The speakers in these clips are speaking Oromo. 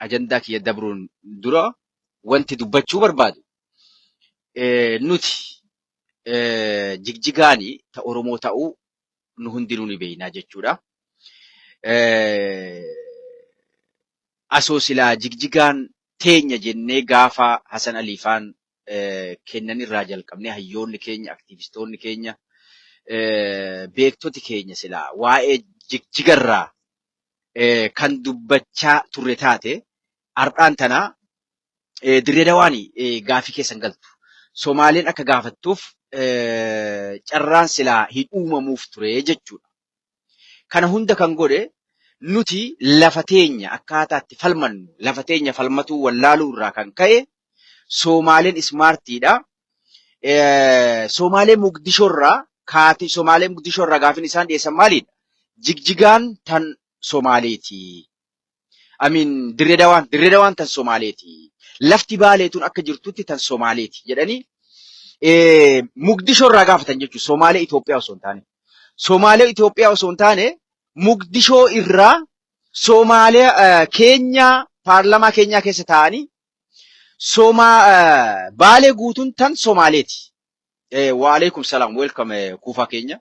ajandaa kiyya dabruun dura wanti dubbachuu barbaadu nuti jigjigaanii ta Oromoo ta'uu nu hundinuu ni beeknaa jechuudha. Asoo silaa jigjigaan teenya jennee gaafa Hasan Aliifaan kennan irraa jalqabnee hayyoonni keenya, aktiivistoonni keenya, beektoti keenya silaa waa'ee jigjigarraa kan dubbachaa turre taate har'aan tana Dirree Dawaan gaafii keessan galtu. Somaaleen akka gaafattuuf carraan silaa hin uumamuuf ture jechuudha. Kana hunda kan godhe nuti lafa teenya akkaataatti falmannu, lafa teenya falmatuu wallaaluu irraa kan ka'e Somaaleen ismaartiidha. Somaaleen Mugdishoorraa gaafin isaan dhiyeessan maalidha? Jigjigaan tan Somaaleeti. Dirree Dawaan tan Somaaleeti. Lafti baaleetuun akka jirtutti tan Somaaleeti jedhanii Mugdishoorraa gaafatan jechuudha. Somaalee Itoophiyaa osoo hin taane. Somaalee Itoophiyaa osoo hin taane Mugdishoo irraa Somaalee keenya paarlamaa keenyaa keessa taa'anii baalee guutuun tan Somaaleeti. Waalaikum salaam, welcome kuufaa keenya.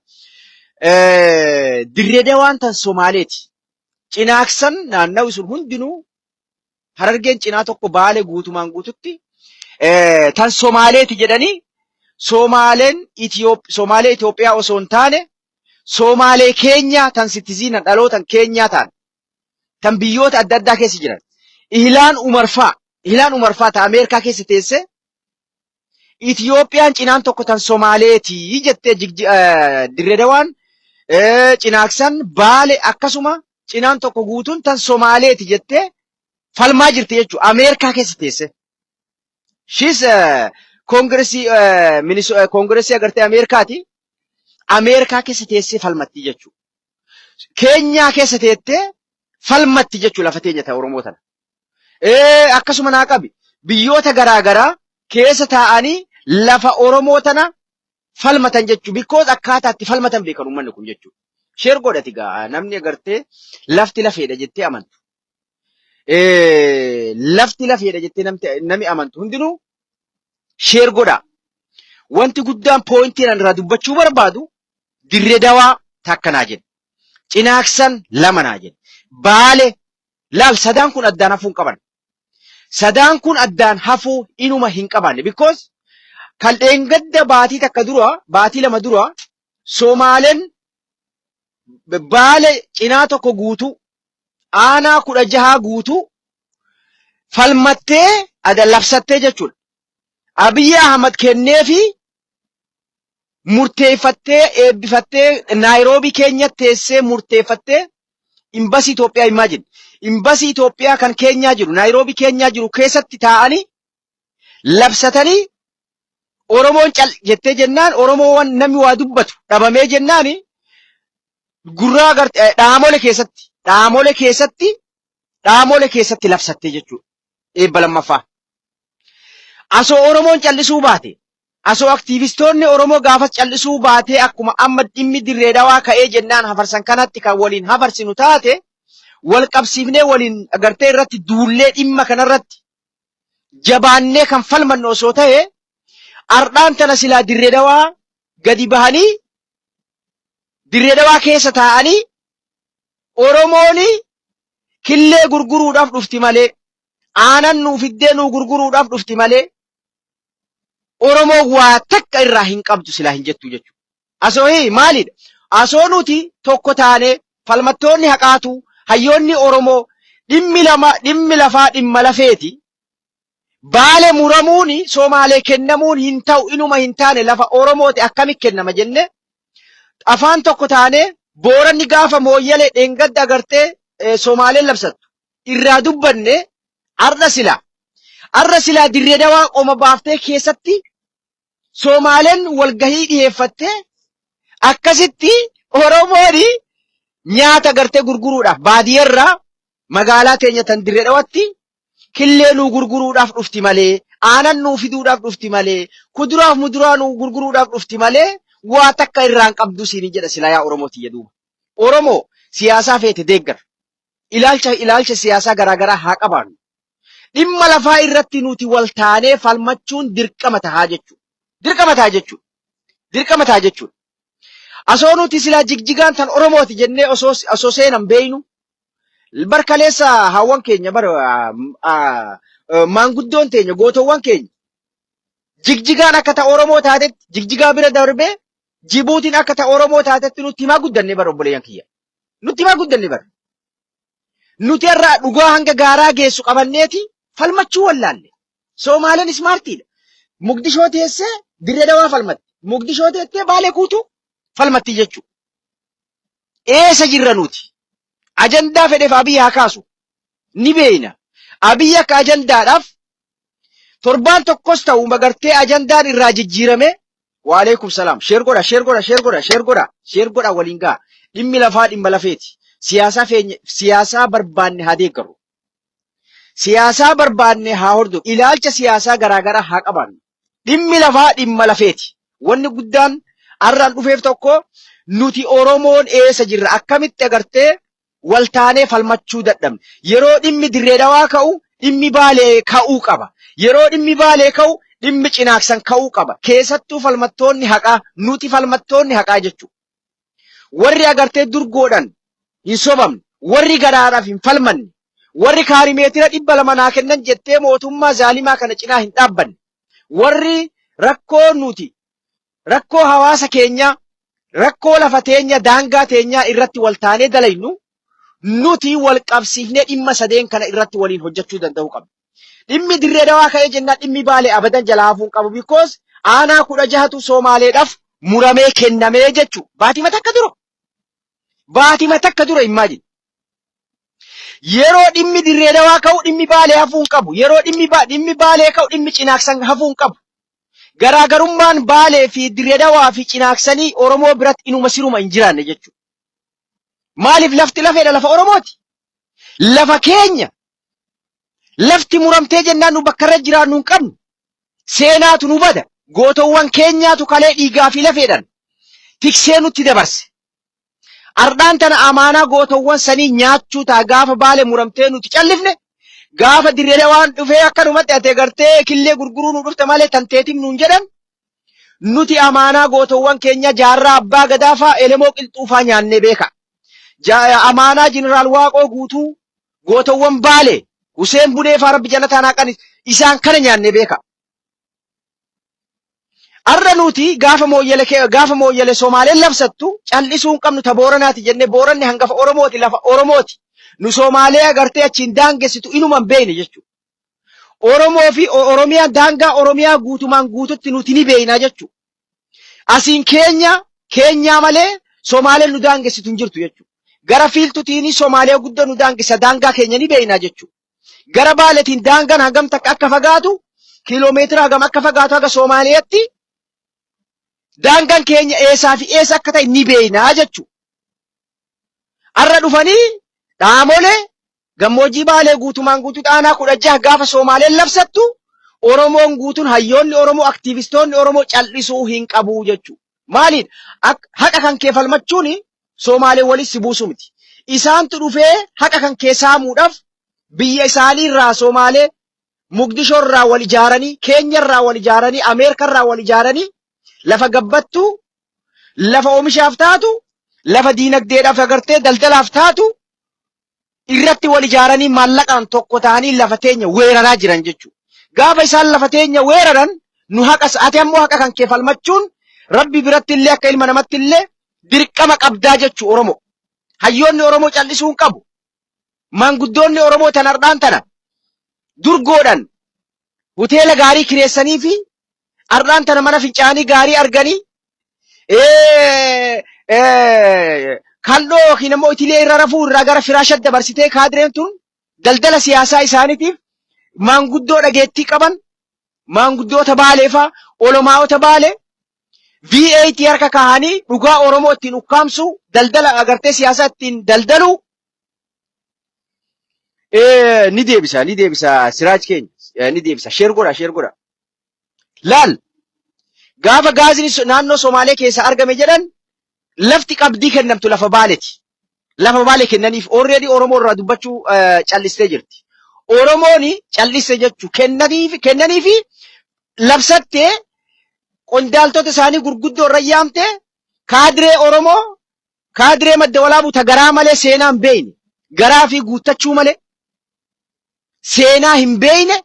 Dirree Dawaan tan Somaaleeti. Cinaaksan naannawi sun hundinuu Harargeen cinaa tokko baalee guutumaan guututti tan Somaaleeti jedhanii Somaalee Itoophiyaa osoo hin taane Somaalee keenya tan sitiziina dhalootan keenyaa ta'an tan biyyoota adda addaa keessa jiran Ihlaan Umarfaa ta Ameerikaa keessa teesse Itiyoophiyaan cinaan tokko tan Somaaleeti jettee Dirree Dawaan cinaaksan baalee akkasuma cinaan tokko guutuun tan Somaaleeti jettee falmaa jirti jechuudha. Ameerikaa keessa teesse. Shis koongiresii agartee Ameerikaati. Ameerikaa keessa teessee falmatti jechuudha. Keenyaa keessa teettee falmatti jechuudha lafa teenya ta'a Oromoo tana. Akkasuma naa qabi. Biyyoota garaagaraa keessa taa'anii lafa Oromoo tana falmatan jechuudha. Because akkaataatti falmatan beekan uummanni kun jechuudha. Sheer godhati gaa namni agartee lafti lafeedha jettee amantu. Lafti lafeedha jettee namni amantu hundinuu sheer godha. Wanti guddaan pooyintiin irraa dubbachuu barbaadu Dirree Dawaa takkanaa jedhe. Cinaaksan lama naa jedhe. Baalee laal sadaan kun addaan hafuu hin qaban. Sadaan kun addaan hafuu inuma hin qabanne. Because kan dheengadda baatii lama dura Somaaleen Baalee cinaa tokko guutuu aanaa 16 guutuu falmattee labsattee jechuudha. Abiy Ahmad kenneefi murteeffattee eebbifattee Naayiroobii keenyatti teessee murteeffattee imbasii Itoophiyaa imagine. Imbasii Itoophiyaa kan keenyaa jiru Naayiroobii keenyaa jiru keessatti taa'anii labsatanii Oromoon cal jettee jennaan Oromoowwan namni waa dubbatu dhabamee jennaani gurraa agartee dhaamolee keessatti labsattee jechuudha. Eebba lammaffaa. Asoo Oromoon callisuu baate, asoo aktiivistoonni Oromoo gaafas callisuu baatee akkuma amma dhimmi Dirree Dawaa ka'ee jennaan hafarsan kanatti kan waliin hafarsinu taate wal qabsiifnee waliin agartee irratti duullee dhimma kanarratti jabaannee kan falmannu osoo ta'e ardhaan tana silaa Dirree Dawaa gadi bahanii Dirree Dawaa keessa taa'anii Oromoon killee gurguruudhaaf dhufti malee aanan nuu fiddee nuu gurguruudhaaf dhufti malee Oromoo waa takka irraa hin qabdu silaa hin jettu jechuudha. Asoo maalidha? Asoo nuti tokko taane falmattoonni haqaatu hayyoonni Oromoo dhimmi lafaa dhimma lafeeti. Baalee muramuuni Somaalee kennamuun hin ta'u inuma hin taane lafa Oromooti akkamitti kennama jenne afaan tokko taane Booranni gaafa mooyyalee dheengadda agartee Somaaleen labsattu irraa dubbanne arra silaa Dirree Dawaa qoma baaftee keessatti Somaaleen walgahii dhiyeeffattee akkasitti Oromoon nyaata agartee gurguruudhaaf baadiyyaarraa magaalaa teenya tan Dirree Dawaatti killee nuu gurguruudhaaf dhufti malee aanan nuu fiduudhaaf dhufti malee kuduraaf muduraa nuu gurguruudhaaf dhufti malee waa takka irraan qabdu siin jedha silaa yaa Oromooti jedhuuba. Oromoo siyaasaa feete deeggar. ilaalcha siyaasaa garaagaraa haa qabaannu. Dhimma lafaa irratti nuti wal taanee falmachuun dirqama tahaa jechuudha. Dirqama tahaa jechuudha. Asoo nuti silaa jigjigaan tan Oromooti jennee osoo seenan beeynu barkaleessa hawwan keenya maanguddoon teenya gootowwan keenya jigjigaan akka ta Oromoo taatetti jigjigaa bira darbee Jibuutiin akka ta Oromoo taatetti nutti himaa guddanne bara obboleeyyan kiyya. Nutti himaa guddanne bara. Nuti irraa dhugaa hanga gaaraa geessu qabanneeti falmachuu wallaalle. Soomaaleen ismaartiidha. Mugdishoo teessee Dirree Dawaa falmatti. Mugdishoo teessee Baalee Kuutuu falmatti jechuudha. Eessa jirra nuti? Ajandaa fedheef Abiyyi haa kaasu. Ni beeyna. Abiyyi akka ajandaadhaaf torbaan tokkos ta'u magartee ajandaan irraa jijjiirame. Waalaikum salaam. Sheer godha waliin gaa. Dhimmi lafaa dhimma lafeeti. Siyaasaa barbaanne haa deeggaru. Siyaasaa barbaanne haa hordofu. Ilaalcha siyaasaa garaagaraa haa qabaannu. Dhimmi lafaa dhimma lafeeti. Wanni guddaan har'aan dhufeef tokko nuti Oromoon eessa jirra? Akkamitti agartee wal taanee falmachuu dadhabne? Yeroo dhimmi Dirree Dawaa ka'u dhimmi Baalee ka'uu qaba. Yeroo dhimmi Baalee ka'u dhimmi Cinaaksan ka'uu qaba. Keessattuu falmattoonni haqaa nuti falmattoonni haqaa jechuudha. Warri agartee durgoodhan hin sobamne, warri garaadhaaf hin falmanne, warri kaarimeetira 200 naa kennan jettee mootummaa zaalimaa kana cinaa hin dhaabbanne, warri rakkoo hawaasa keenya, rakkoo lafa teenya, daangaa teenyaa irratti wal taanee dalaynu nuti wal qabsiifnee dhimma sadeen kana irratti waliin hojjechuu danda'uu qabna. Dhimmi Dirree Dawaa ka'ee jennaan dhimmi Baalee abadan jalaa hafuun qabu because aanaa 16tu Soomaaleedhaaf muramee kennamee jechuudha. Baatima takka dura imagine. Yeroo dhimmi Dirree Dawaa ka'u dhimmi Baalee hafuun qabu. Yeroo dhimmi Baalee ka'u dhimmi Cinaaksan hafuun qabu. Garaagarummaan Baalee fi Dirree Dawaa fi Cinaaksanii Oromoo biratti inuma siruma hin jiraanne jechuudha. Maaliif lafti lafeedha lafa Oromooti? Lafa keenya. Lafti muramtee jennaan nu bakka irra jiraannu hin qabnu. Seenaatu nu bada. Gootowwan keenyaatu kalee dhiigaa fi lafeedhaan tiksee nutti dabarse. Ardhaan tana amaanaa gootowwan sanii nyaachuu ta'a gaafa Baalee muramtee nuti callifne. Gaafa Dirree Dawaan dhufee akkanumatti ate gartee killee gurguruu nu dhufte malee tanteetiin nuun jedhan. Nuti amaanaa gootowwan keenya jaarraa abbaa gadaafaa elemoo qilxuufaa nyaannee beeka. Amaanaa Jeneraal Waaqoo guutuu gootowwan Baalee Huseen Buneefaa Rabbi jalataan haqan isaan kana nyaannee beeka. Arra nuti gaafa mooyyele Somaaleen labsattu callisuu hin qabnu ta Booranaati jennee Booranni hangafa Oromooti lafa Oromooti. Nu Somaalee agartee achiin daangessitu inuman beeyne jechuudha. Oromoo fi Oromiyaan daangaa Oromiyaa guutumaan guututti nuti ni beeynaa jechuudha. Asiin Keenyaa malee Somaaleen nu daangessitu hin jirtu jechuudha. Gara fiiltutiini Somaalee guddaa nu daangessa daangaa keenya ni beeynaa jechuudha. Gara Baaleetiin daangaan hangam takka akka fagaatu kiiloomeetira hagam akka fagaatu haga Somaaleetti daangaan keenya eessaa fi eessa akka ta'e ni beeynaa jechuudha. Arra dhufanii dhaamolee gammoojjii Baalee guutumaan guutuu aanaa 16 gaafa Somaaleen labsattu Oromoon guutuun hayyoonni Oromoo aktiivistoonni Oromoo callisuu hin qabu jechuudha. Maaliin haqa kan kee falmachuun Somaalee walitti buusu miti. Isaantu dhufee haqa kan kee saamuudhaaf biyya isaanii irraa Somaalee Mugdishoo irraa wal ijaaranii, Keenya irraa wal ijaaranii, Ameerika irraa wal ijaaranii lafa gabbattuu, lafa oomishaaf taatu, lafa diinagdeedhaaf agartee daldalaaf taatu irratti wal ijaaranii maallaqaan tokko ta'anii lafa teenya weeraraa jiran jechuudha. Gaafa isaan lafa teenya weeraran nu ati ammoo haqa kan kee falmachuun Rabbi biratti illee akka ilma namatti illee dirqama qabdaa jechuudha Oromoo. Hayyoonni Oromoo callisuu hin qabu. Maanguddoonni Oromoo tanardhaan tana durgoodhan hoteela gaarii kireessanii fi ardhaan tana mana fincaanii gaarii arganii kaldhoo yookiin immoo itilee irra rafuu irraa gara firaashat dabarsitee kaadireen tun daldala siyaasaa isaaniitiif maanguddoo dhageettii qaban maanguddoota Baaleefaa olomaa'ota Baalee VAT harka kaahanii dhugaa Oromoo ittiin ukkaamsu daldala agartee siyaasaa ittiin daldalu ni deebisa Siraaj keenya ni deebisa sheer godha laal gaafa gaazini naannoo Somaalee keessa argame jedhan lafti qabdii kennamtu lafa Baaleeti lafa baalee kennaniif already Oromoo irraa dubbachuu callistee jirti. Oromooni calliste jechuu kennaniifi labsattee qondaaltota isaanii gurguddoo irra yaamte kaadiree Oromoo kaadiree madda walaabuu ta garaa malee seenaa hin beeyne garaa fi guuttachuu malee seenaa hin beeyne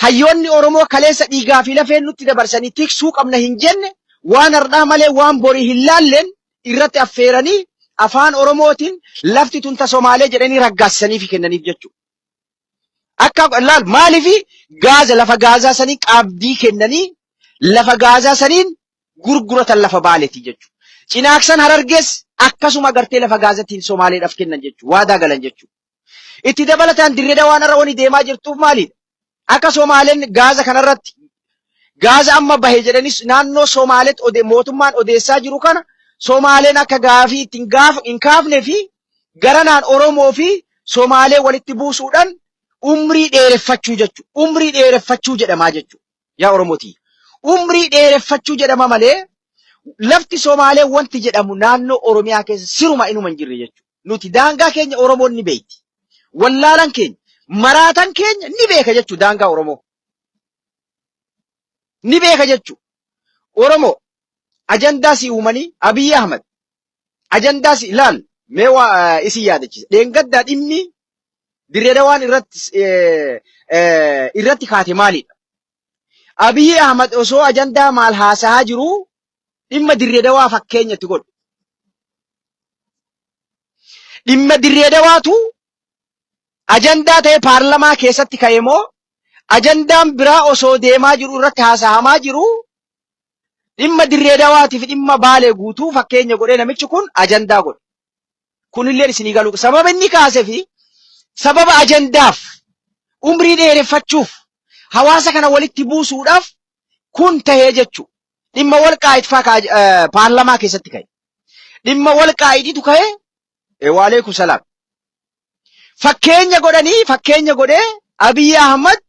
hayyoonni Oromoo kaleessa dhiigaa fi lafeen nutti dabarsanii tiksuu qabna hin jenne waan hardhaa malee waan borii hin laalleen irratti affeeranii afaan Oromootiin lafti tun ta Somaalee jedhanii raggaasisanii fi kennaniif jechuudha. Akka laal maaliifi gaaza lafa gaazaa sanii qabdii kennanii lafa gaazaa saniin gurguratan lafa baaleeti jechuudha. Cinaaksan Harargees akkasuma gartee lafa gaazatiin Somaaleedhaaf kennan jechuudha. Waadaa galan jechuudha. Itti dabalataan Dirree Dhawaan irra wani deemaa jirtuuf maalidha? Akka Somaaleen gaaza kanarratti gaaza amma bahe jedhanis naannoo Somaaleetti mootummaan odeessaa jiru kana Somaaleen akka gaafii ittiin hin kaafnee fi garanaan Oromoo fi Somaalee walitti buusuudhaan umrii dheereffachuu jechuudha. Umrii dheereffachuu jedhamaa jechuudha. Yaa Oromooti. Umrii dheereffachuu jedhama malee lafti Somaalee wanti jedhamu naannoo Oromiyaa keessa siruma inuma hin jirre jechuudha. Nuti daangaa keenya Oromoon ni beekti. Wallaalan keenya maraatan keenya ni beeka jechuudha daangaa Oromoo. Ni beeka jechuudha. Oromoo ajandaa si uumanii Abiy Ahmed ajandaa si ilaal mee isin yaadachiisa. Dheengaddaa dhimmi Dirree Dhawaan irratti kaate maalidha? Abiy Ahmed osoo ajandaa maal haasaa jiru dhimma Dirree Dhawaa fakkeenyatti godhu. Dhimma Dirree Dhawaatu ajandaa ta'e paarlamaa keessatti ka'e moo ajandaan biraa osoo deemaa jiru irratti haasahamaa jiru dhimma Dirree Dhawaatiif dhimma Baalee guutuu fakkeenya godhee namichi kun ajandaa godhe. Kunillee isinii galu sababa inni kaasee fi sababa ajandaaf umrii dheereffachuuf hawaasa kana walitti buusuudhaaf kun tahee jechuudha. Dhimma Walqaayit fa'aa paarlamaa keessatti ka'e. Dhimma Walqaayitu ka'e waalaikum salaam. Fakkeenya godhee Abiy Ahmed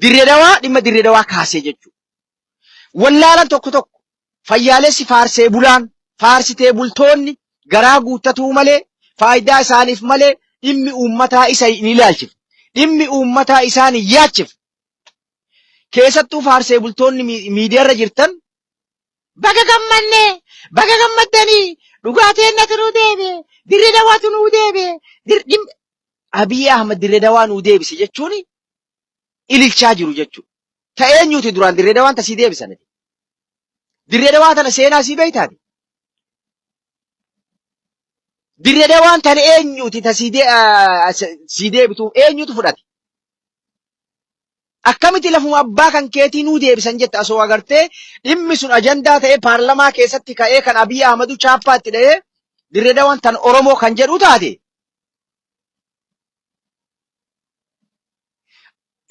Dirree Dhawaa dhimma Dirree Dhawaa kaasee jechuudha. Wallaalan tokko fayyaalessi faarsee bulaan faarsitee bultoonni garaa guuttatuu malee faayidaa isaaniif malee dhimmi uummataa isa hin ilaalchifne. Dhimmi uummataa isaan hin yaachifne. Keessattuu faarsee bultoonni miidiyaarra jirtan baga gammaddanii dhugaateen natu nuu deebe Dirree Dhawaatu nuu deebe Abiy Ahmed Dirree Dhawaa nuu deebise jechuun ililchaa jiru jechuudha. Eenyuti duraan Dirree Dhawaan tasii deebisan? Dirree Dhawaa tana seenaa sii beeytaati? Dirree Dhawaan tana eenyuti tasii deebituuf eenyutu fudhate? Akkamitti lafuma abbaa kan keetii nuu deebisan jette asoo agartee dhimmi sun ajandaa ta'ee paarlamaa keessatti ka'ee kan Abiy Ahmedu chaappaatti dha'ee Dirree Dhawaan tan Oromoo kan jedhu taate.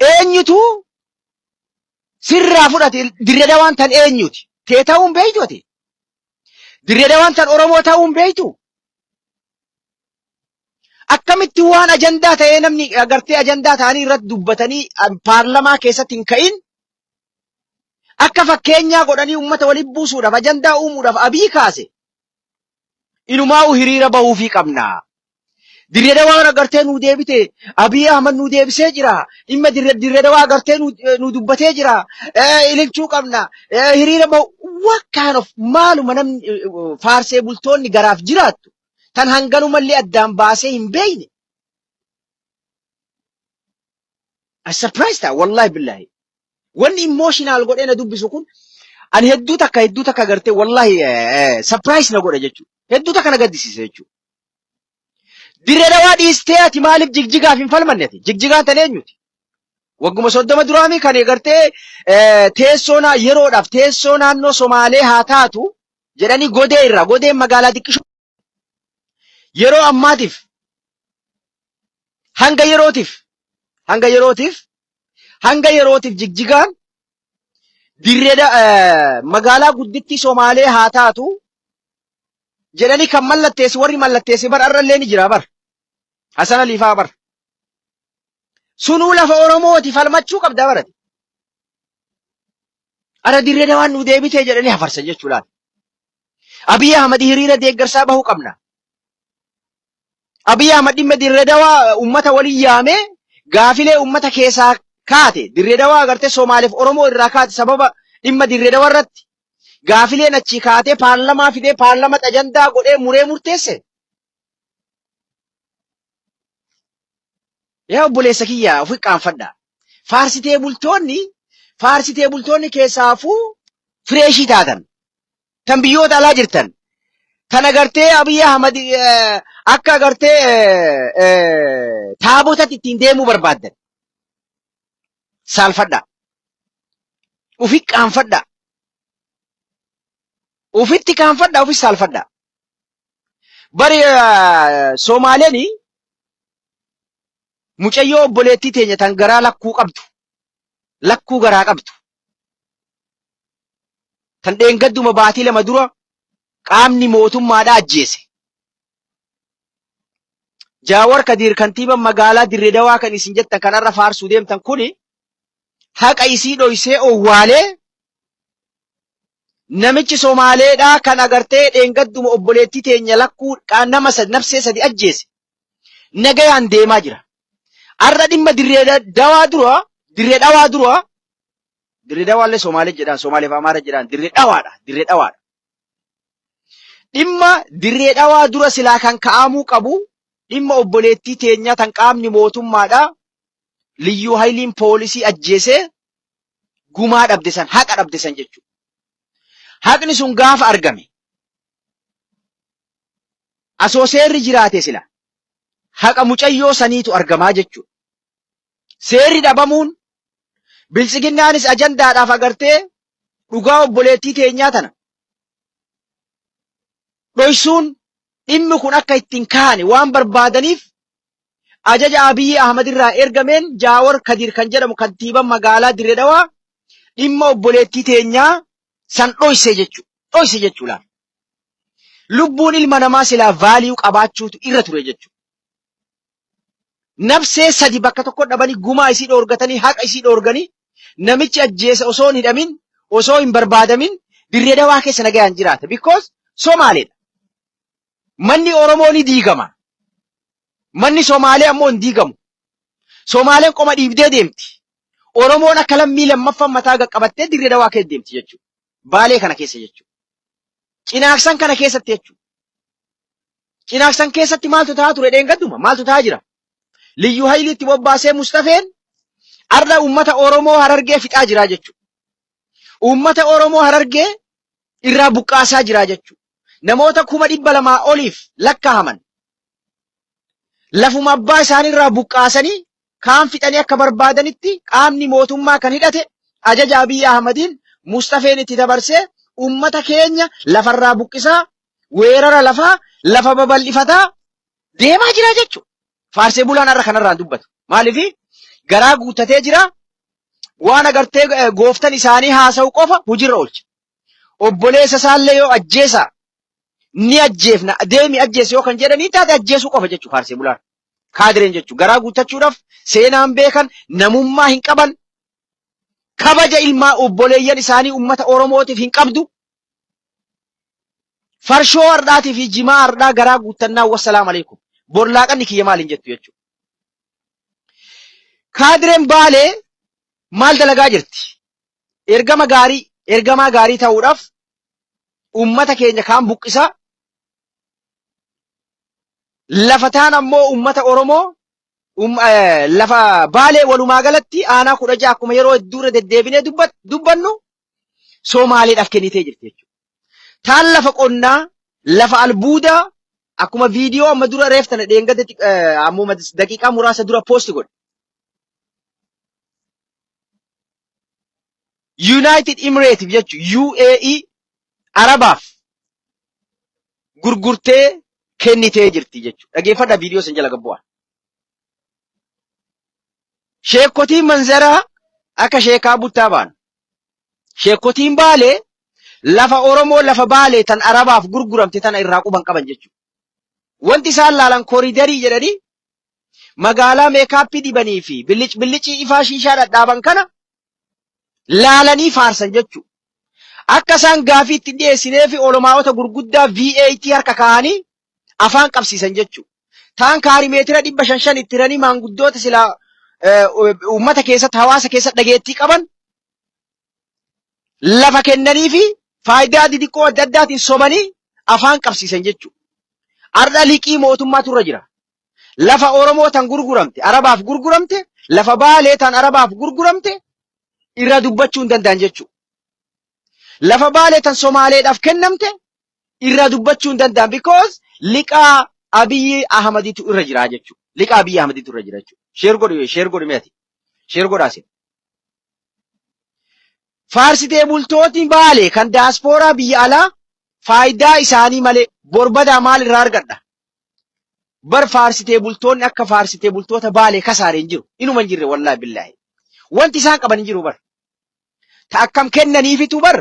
Eenyutu sirraa fudhate Dirree Dhawaan tan eenyuti? Tee ta'uun beeytu ati? Dirree Dhawaan tan Oromoo ta'uun beeytu? Akkamitti waan ajandaa ta'ee namni agartee ajandaa ta'anii irratti dubbatanii paarlamaa keessatti hin ka'in akka fakkeenyaa godhanii uummata walitti buusuudhaaf ajandaa uumuudhaaf Abiy kaase. Inumaa'u hiriira bahuufii qabna. Dirree Dhawaan agartee nuu deebite Abiy Ahmed nuu deebisee jira. Dhimma Dirree Dhawaa agartee nuu dubbatee jira. Ililchuu qabna. Hiriira bahu what kind of maaluma namni faarsee bultoonni garaaf jiraattu. Tan hanganumallee addaan baasee hin beeyne. I surprised her, wallahi billahi. Wanni emotional godhee na dubbisu kun ani hedduu takka agartee wallahi surprise na godha jechuudha. Hedduu takka na gaddisiise jechuudha. Dirree Dhawaa dhiistee ati maaliif Jigjigaaf hin falmanne ati? Jigjigaan tan eenyuti? Wagguma 30 duraanii kan agartee yeroodhaaf teessoo naannoo Somaalee haa taatu jedhanii godeen magaalaa xiqqishoo yeroo ammaatiif hanga yerootiif Jigjigaan magaalaa guddittii Somaalee haa taatu jedhanii kan mallatteessi warri mallatteessi bar arrallee ni jira bar Hasan Aliifaa bar sunuu lafa Oromooti falmachuu qabda barate. Ara Dirree Dhawaan nuu deebitee jedhanii hafarsan jechuudhaan. Abiy Ahmad hiriira deeggarsaa bahuu qabna. Abiy Ahmad dhimma Dirree Dawaa ummata waliin yaamee gaafilee ummata keessaa kaate Dirree Dawaa agartee Somaaliif Oromoo irraa kaate sababa dhimma Dirree Dawaa irratti gaafileen achi kaatee paarlamaa fidee paarlama ajandaa godhee muree murteesse. Yaa obboleessa kiyyaa ofii qaanfadha. Faarsitee bultoonni keessaafuu fireeshii taatan. Tan biyyoota alaa jirtan. Tan agartee Abiy Ahmad akka agartee taabotatti ittiin deemuu barbaaddan. Saalfadha. Ofii qaanfadha. Ofitti qaanfadha, ofii saalfadha. Bari Somaaliin mucayyoo obboleettii teenya tan garaa lakkuu qabdu. Lakkuu garaa qabdu. Tan dheengadduma baatii lama dura qaamni mootummaadhaa ajjeese. Jaawar Kadir kantiiba magaalaa Dirree Dawaa kan isin jettan kanarra faarsuu deemtan kuni haqa isii dhoysee owwaalee namichi Somaaleedhaa kan agartee dheengadduma obboleettii teenya lakkuu nama nafsee sadi ajjeese. Nagayaan deemaa jira. Arra dhimma Dirree Dawaa dura Dirree Dawaallee Somaalee jedhaan, Somaaleef Amaara jedhaan, Dirree Dawaadha. Dhimma Dirree Dawaa dura silaa kan ka'amuu qabu dhimma obboleettii teenyaa tan qaamni mootummaadha. Liyyuu Hayliin poolisii ajjeesee gumaa dhabde san, haqa dhabde san jechuudha. Haqni sun gaafa argame asoo seerri jiraate sila haqa mucayyoo saniitu argamaa jechuudha. Seerri dhabamuun bilchiginnaanis ajandaadhaaf agartee dhugaa obboleettii teenyaa tana dhoysuun dhimmi kun akka ittiin kaane waan barbaadaniif ajaja Abiy Ahmad irraa ergameen Jaawar Kadir kan jedhamu kantiibaa magaalaa Dirree Dawaa dhimma obboleettii teenyaa san dhoyse jechuudha. Lubbuun ilma namaa silaa vaaliyuu qabaachuutu irra ture jechuudha. Nafsee sadi bakka tokko dhabanii gumaa isii dhoorgatanii haqa isii dhoorganii namichi ajjeese osoo hin hidhamin osoo hin barbaadamin Dirree Dawaa keessa nagayaan jiraata. Because Somaaleedha. Manni Oromoo ni diigama. Manni Somaalee ammoo hin diigamu. Somaaleen qoma dhiibdee deemti. Oromoon akka lammii lammaffaan mataa qabattee Dirree Dawaa keessa deemti jechuudha. Baalee kana keessa jechuudha. Cinaaksan kana keessatti jechuudha. Cinaaksan keessatti maaltu ta'aa ture dheengadduma? Maaltu ta'aa jira? Liyyuu Hayliitti bobbaasee Mustafeen arra uummata Oromoo Harargee fixaa jira jechuudha. Uummata Oromoo Harargee irraa buqqaasaa jira jechuudha. Namoota 200,000 oliif lakkaa'aman lafuma abbaa isaaniirraa buqqaasanii kaan fixanii akka barbaadanitti qaamni mootummaa kan hidhate ajaja Abiy Ahmadiin Mustafeen itti dabarsee uummata keenya lafarraa buqqisaa weerara lafaa lafa babal'ifataa deemaa jira jechuudha. Faarsee bulaan arra kanarraan dubbatu. Maaliif garaa guuttatee jira waan agartee gooftan isaanii haasa'u qofa hojiirra oolcha. Obboleessa isaallee yoo ajjeesa ni ajjeefna deemi ajjeesa yoo kan jedhanii taate ajjeesuu qofa jechuudha faarsee bulaan. Kaadireen jechuudha. Garaa guuttachuudhaaf seenaan beekan namummaa hin qaban kabaja ilmaa obboleeyyan isaanii uummata Oromootiif hin qabdu. Farshoo hardhaatii fi jimaa hardhaa garaa guuttannaa wassalaam alaikum. Borlaaqanni kiyya maaliin jettu jechuudha. Kaadireen Baalee maal dalagaa jirti? Ergamaa gaarii ta'uudhaaf uummata keenya kaan buqqisaa lafa taan ammoo uummata Oromoo lafa Baalee walumaa galatti aanaa 16 akkuma yeroo hedduurra deddeebinee dubbannu Somaaleedhaaf kennitee jirti jechuudha. Taan lafa qonnaa, lafa albuudaa akkuma viidiyoo amma dura reeftana dheengate ammoo daqiiqaa muraasa dura poosti godhe. United Emirates jechuun UAE Arabaaf gurgurtee kennitee jirti jechuudha. Dhageeffadhaa viidiyoo san jala gabbu'aa. Sheekotiin manzaraa akka sheekaa buttaa baanu. Sheekotiin Baalee lafa Oromoo lafa Baalee tan Arabaaf gurguramte tana irraa quban qaban jechuudha. Wanti isaan laalan kooriidarii jedhanii magaalaa meekaappii dibanii fi billicii ifaa shiishaa dhadhaaban kana laalanii faarsan jechuudha. Akka isaan gaafii itti dhiyeessinee fi oolmaawota gurguddaa VAT harka kaa'anii afaan qabsiisan jechuudha. Taan kaarimeetira 500 itti hiranii maanguddoota silaa uummata keessatti hawaasa keessatti dhageettii qaban lafa kennanii fi faayidaa xixiqqoo adda addaatiin sobanii afaan qabsiisan jechuudha. Arda liqii mootummaatu irra jira. Lafa Oromoo tan gurguramte, Arabaaf gurguramte, lafa Baalee tan Arabaaf gurguramte irra dubbachuu hin danda'an jechuudha. Lafa Baalee tan Somaaleedhaaf kennamte irra dubbachuu hin danda'an because liqaa Abiyyi Ahmadiitu irra jira jechuudha. Liqaa Abiyyi Ahmadiitu irra jira jechuudha. Sheer godhi meeti. Sheer godhaasi. Faarsitee bultooti Baalee kan daaspooraa biyya alaa faayidaa isaanii malee borbadaa maal irraa argadha? Bar faarsitee bultoonni akka faarsitee bultoota Baalee kasaaree hin jiru. Inuma hin jirre wallaahi billaahi. Wanti isaan qaban hin jiru bar. Ta akkam kennaniifitu bar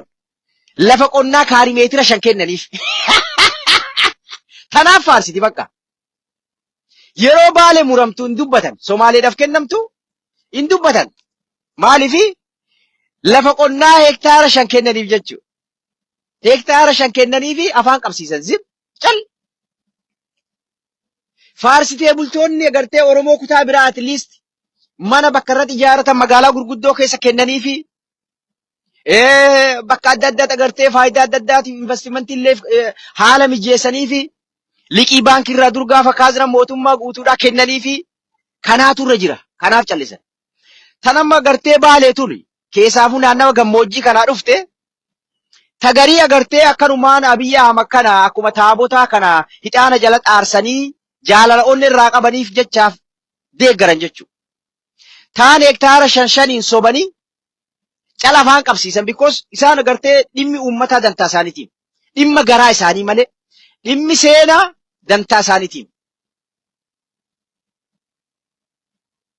lafa qonnaa kaarimeetira 5 kennaniif. Tanaaf faarsiti bakka. Yeroo Baalee muramtu hin dubbatan. Somaaleedhaaf kennamtu hin dubbatan. Maaliifi lafa qonnaa hektaara 5 kennaniif jechuudha. Hektaara 5 kennaniifi afaan qabsiisan zip cal. Faarsitee bultoonni agartee Oromoo kutaa biraa at least mana bakka irratti ijaaratan magaalaa gurguddoo keessa kennaniifi bakka adda addaatti agartee faayidaa adda addaatiif investimentii illee haala mijeessaniifi liqii baankii irraa dur gaafa kaasran mootummaa guutuudhaa kennaniifi kanaatu irra jira. Kanaaf callisan. Tan amma agartee Baalee tuni keessaafuu naannawa gammoojjii kanaa dhufte tagarii agartee akkanumaan Abiyyi Ahmad kana akkuma taabotaa kana hixaana jala xaarsanii jaalala onni irraa qabaniif jechaaf deeggaran jechuudha. Taan hektaara 5 sobanii cala afaan qabsiisan because isaan agartee dhimmi uummataa dantaa isaaniitiin dhimma garaa isaanii malee dhimmi seenaa dantaa isaaniitiin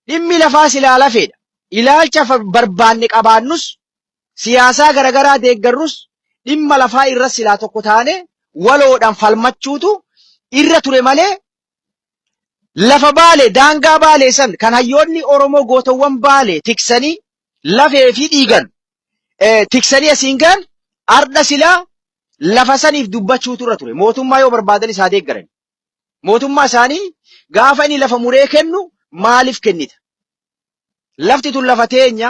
dhimmi lafaas ilaala fedha. Ilaalcha barbaanne qabaannus siyaasaa garagaraa deeggarrus dhimma lafaa irra silaa tokko taane waloodhaan falmachuutu irra ture malee lafa Baalee daangaa Baalee san kan hayyoonni Oromoo gootawwan Baalee tiksanii lafee fi dhiigan tiksanii asiin gaan arda silaa lafa saniif dubbachuutu irra ture. Mootummaa yoo barbaadan isaa deeggaran. Mootummaa isaanii gaafa inni lafa muree kennu maaliif kennita? Lafti tun lafa teenya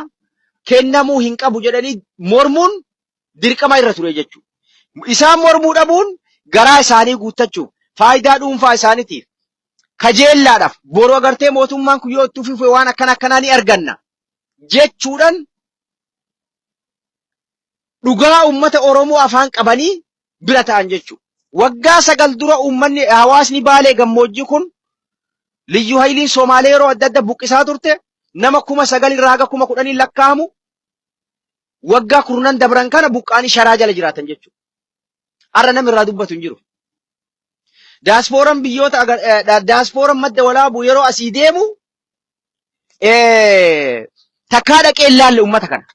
kennamuu hin qabu jedhanii mormuun dirqama irra ture jechuudha. Isaan mormuu dhabuun garaa isaanii guuttachuuf faayidaa dhuunfaa isaaniitiif kajeellaadhaaf boroo agartee mootummaan kun yoo itti fufe waan akkanaa ni arganna jechuudhaan dhugaa uummata Oromoo afaan qabanii bira ta'an jechuudha. Waggaa 9 dura uummanni hawaasni Baalee gammoojjii kun liyyuu hayiliin Somaalee yeroo adda adda buqqisaa turte nama 9,000 irraa haga 10,000 lakkaa'amu waggaa 10 dabran kana buqqaanii sharaa jala jiraatan jechuudha. Har'a namni irraa dubbatu hin jiru. Daaspooran biyyoota daaspooran madda walaabuu yeroo asii deemu takkaa dhaqee ilaalle uummata kana.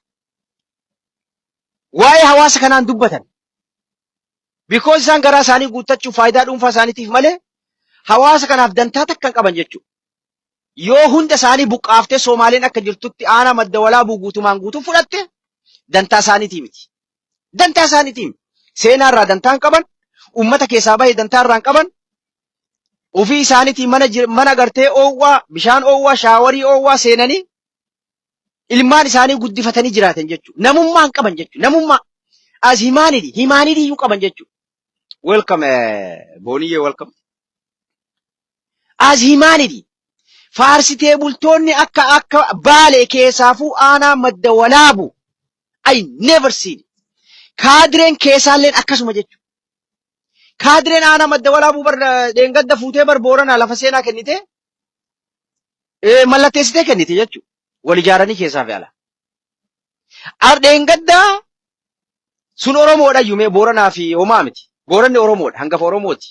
Waa'ee hawaasa kanaan dubbatan. Because isaan garaa isaanii guuttachuuf faayidaa dhuunfaa isaaniitiif malee hawaasa kanaaf dantaa takka hin qaban jechuudha. Yoo hunda isaanii buqqaaftee Somaaleen akka jirtutti aanaa madda walaabuu guutumaan guutuu fudhatte dantaa isaaniitii miti. Dantaa isaaniitiin seenaa irraa dantaa hin qaban, uummata keessaa bahee dantaa irraa hin qaban, ofii isaaniitiin mana gartee oowwaa, bishaan oowwaa, shaawarii oowwaa seenanii ilmaan isaanii guddifatanii jiraatan jechuudha. Namummaa hin qaban jechuudha. Namummaa as himaanidhi iyyuu qaban jechuudha. Welcome, Booniyyee welcome. As himaanidhi. Faarsitee bultoonni akka Baalee keessaafuu aanaa madda walaabu. I never seen. Kaadireen keessaalleen akkasuma jechuudha. Kaadireen aanaa madda walaabuu dheengadda fuutee Booranaa lafa seenaa kennite mallatteessitee kennite jechuudha. Wal ijaaranii keessaaf yaala. Dheengaddaa sun Oromoodha yuumee Booranaa fi homaa miti. Booranni Oromoodha, hangafa Oromooti.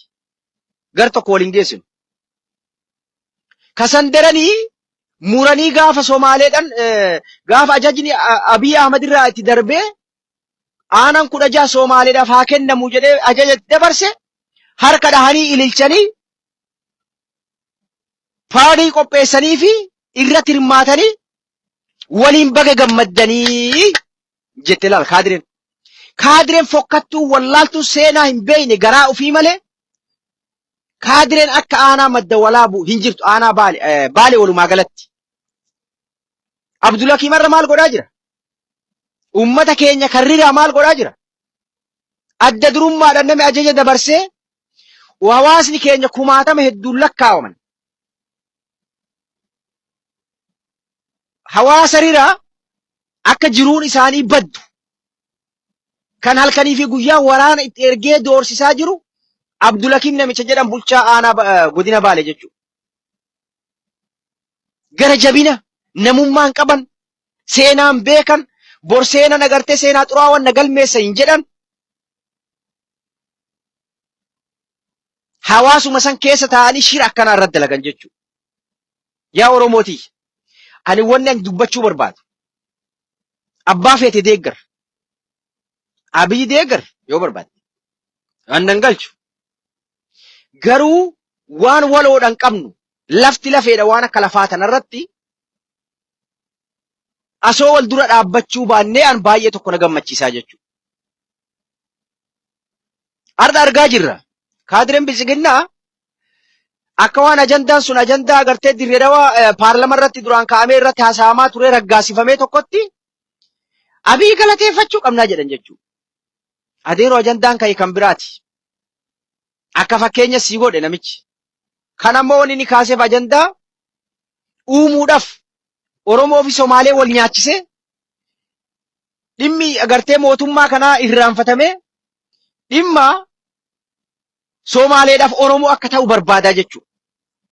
Gar tokko waliin geessinu. Kasan daranii muranii gaafa Somaaleedhaan gaafa ajajni Abiyyi Ahmad irraa itti darbee aanaan 16 Somaaleedhaaf haa kennamu jedhee ajaja dabarse harka dhahanii ililchanii paadii qopheessanii fi irratti hirmaatanii waliin baga gammaddanii jette laal kaadireen. Kaadireen fokkattuu wallaaltuu seenaa hin beeyne garaa ofii malee kaadireen akka aanaa madda walaabu hin jirtu aanaa baale walumaa galatti. Abdulhakiim irra maal godhaa jira? Ummata keenya karriraa maal godhaa jira? Adda durummaadhaan namni ajaja dabarsee hawaasni keenya kumaatama hedduun lakkaawaman. Hawaasa riraa akka jiruun isaanii baddu kan halkanii fi guyyaa waraana itti ergee doorsisaa jiru Abdulhakiim namicha jedhan bulchaa aanaa godina Baale jechuudha. Gara jabina namummaan qaban seenaan beekan bor seenan agartee seenaa xuraawwan na galmeessa hin jedhan hawaasuma san keessa taa'anii shira akkanaa irratti dalagan jechuudha. Yaa Oromootii ani wanni ani dubbachuu barbaadu abbaa feete deeggar Abiy deeggar yoo barbaadde annan galchu garuu waan waloodhaan qabnu lafti lafeedha waan akka lafaa tanarratti asoo wal dura dhaabbachuu baannee an baay'ee tokko na gammachiisaa jechuudha. Arda argaa jirra kaadireen bilisiginnaa akka waan ajandaan sun ajandaa agartee dirree dawaa paarlama irratti duraan kaa'amee irratti haasa'amaa ture raggaasifamee tokkotti Abiy galateeffachuu qabnaa jedhan jechuudha. Adeeroo ajandaan ka'e kan biraati. Akka fakkeenya sii godhe namichi. Kan ammoo wanni inni kaaseef ajandaa uumuudhaaf Oromoo fi Somaalee wal nyaachisee dhimmi agartee mootummaa kanaa irraanfatamee dhimma Somaaleedhaaf Oromoo akka ta'u barbaadaa jechuudha.